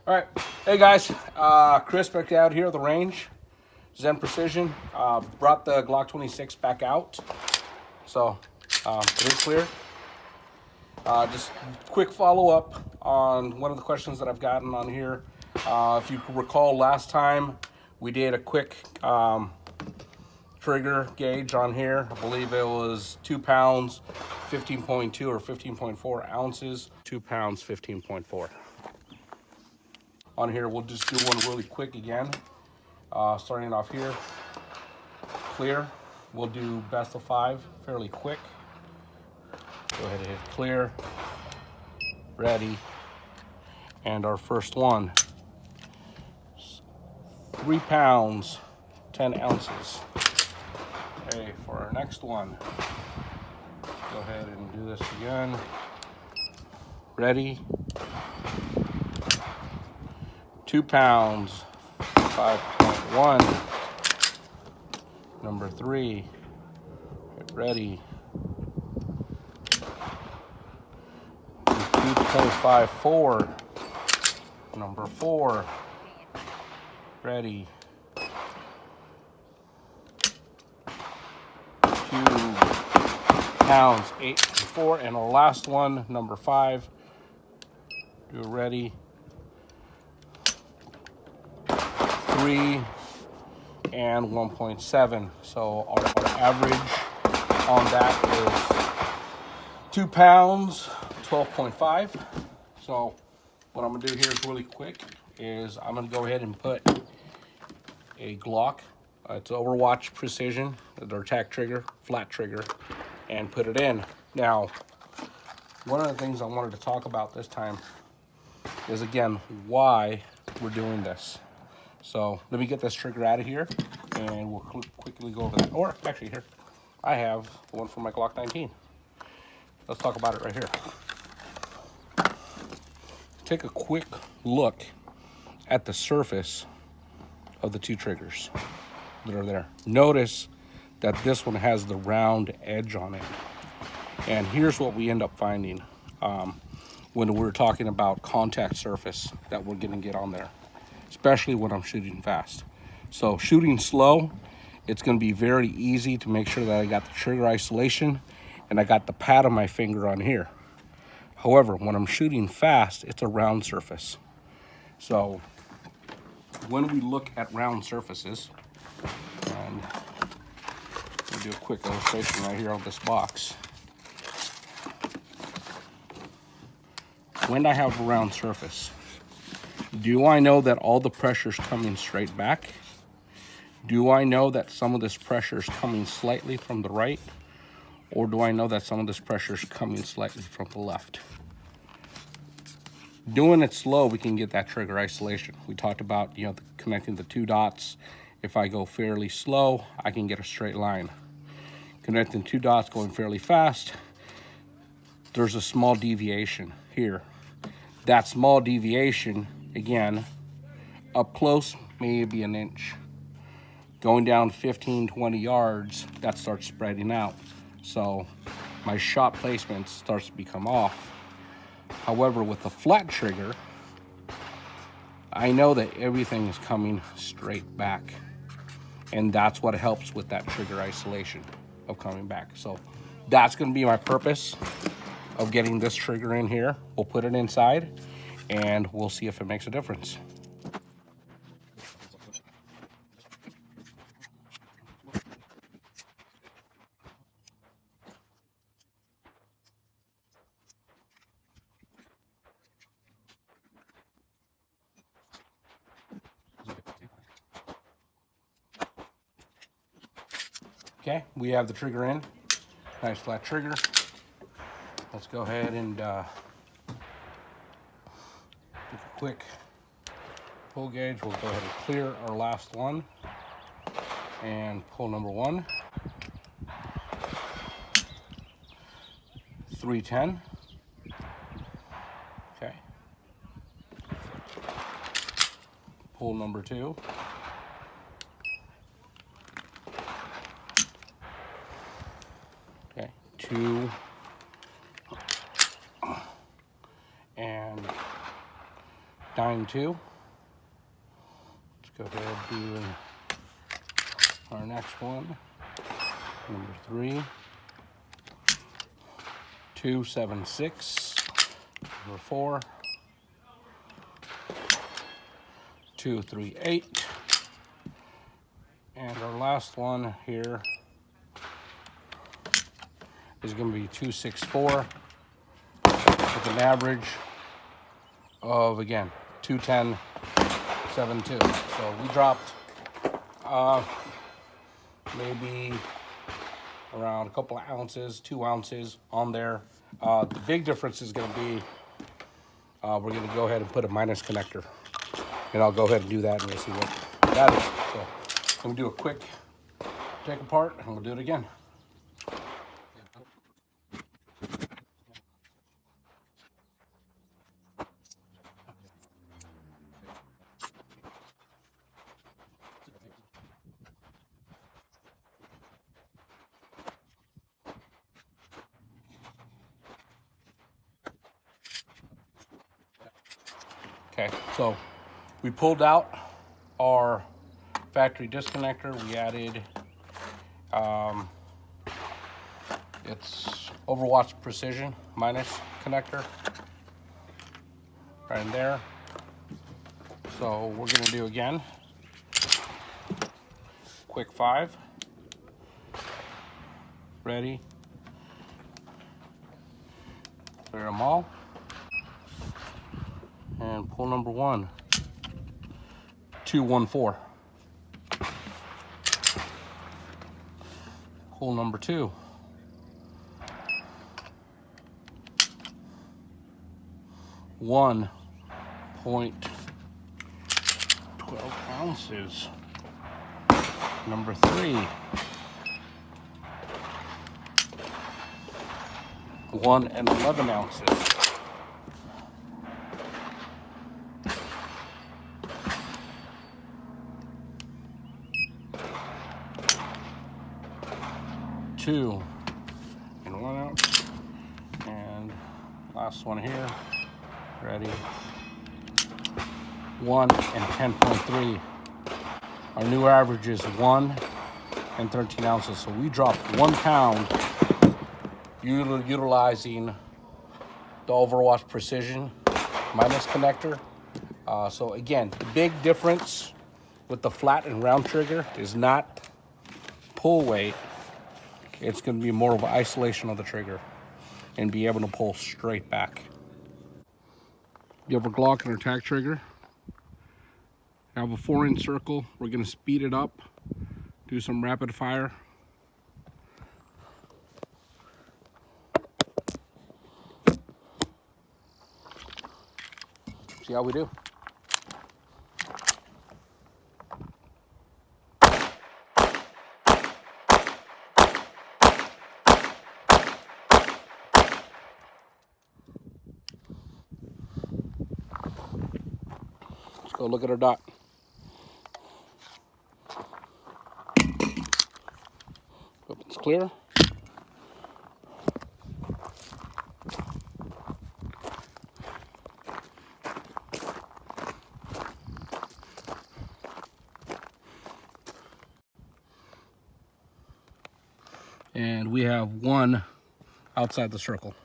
All right, hey guys, Chris back out here at the range, Zen Precision. Brought the Glock 26 back out, so it is clear. Just quick follow up on one of the questions that I've gotten on here. If you recall, last time we did a quick trigger gauge on here. I believe it was 2 pounds, 15.2 or 15.4 ounces. 2 pounds, 15.4. On here, we'll just do one really quick again. Starting off here, clear. We'll do best of 5 fairly quick. Go ahead and hit clear, ready, and our first one, 3 pounds, 10 ounces. Okay, for our next one, go ahead and do this again. Ready, 2 pounds, 5.1. Number 3, get ready. 2.54. Number 4, ready. 2 pounds, 8.4. And our last one, number 5, do ready. 3 and 1.7. So our average on that is 2 pounds, 12.5. So what I'm gonna do here is really quick is I'm gonna go ahead and put a Glock, it's Overwatch Precision, their tack trigger, flat trigger, and put it in. Now, one of the things I wanted to talk about this time is, again, why we're doing this. So let me get this trigger out of here and we'll quickly go over that. Or actually here, I have the one from my Glock 19. Let's talk about it right here. Take a quick look at the surface of the 2 triggers that are there. Notice that this one has the round edge on it. And here's what we end up finding when we're talking about contact surface that we're gonna get on there, especially when I'm shooting fast. So shooting slow, it's gonna be very easy to make sure that I got the trigger isolation and I got the pad of my finger on here. However, when I'm shooting fast, it's a round surface. So when we look at round surfaces, and we'll do a quick illustration right here of this box. When I have a round surface, do I know that all the pressure is coming straight back? Do I know that some of this pressure is coming slightly from the right? Or do I know that some of this pressure is coming slightly from the left? Doing it slow, we can get that trigger isolation. We talked about, connecting the 2 dots. If I go fairly slow, I can get a straight line. Connecting 2 dots going fairly fast, there's a small deviation here. That small deviation, again, up close, maybe an inch. Going down 15, 20 yards, that starts spreading out. So my shot placement starts to become off. However, with the flat trigger, I know that everything is coming straight back. And that's what helps with that trigger isolation of coming back. So that's gonna be my purpose of getting this trigger in here. We'll put it inside and we'll see if it makes a difference. Okay, we have the trigger in. Nice flat trigger. Let's go ahead and take a quick pull gauge. We'll go ahead and clear our last one and pull number 1. 310. Okay. Pull number 2. Okay, 2 and 0.92. Let's go ahead and do our next one. Number 3. 276. Number 4. 238. And our last one here is going to be 264 with an average of, again, 210.72. So we dropped maybe around a couple of ounces, 2 ounces on there. The big difference is going to be we're going to go ahead and put a minus connector. And I'll go ahead and do that and we'll see what that is. So I'm going to do a quick take apart and we'll do it again. Okay, so we pulled out our factory disconnector. We added it's Overwatch Precision minus connector right in there. So we're gonna do again, quick 5, ready, clear them all, and pull number 1, 214. Pull number 2, 1.12 ounces. Number 3, 1.11 ounces. Two and 1 ounce, and last one here, ready, 1 and 10.3. Our new average is 1 and 13 ounces, so we dropped 1 pound utilizing the Overwatch Precision minus connector. So again, the big difference with the flat and round trigger is not pull weight. It's going to be more of an isolation of the trigger and be able to pull straight back. You have a Glock and our tack trigger. I have a 4-inch circle. We're going to speed it up, do some rapid fire. See how we do. Let's go look at our dot. Hope it's clear. And we have 1 outside the circle.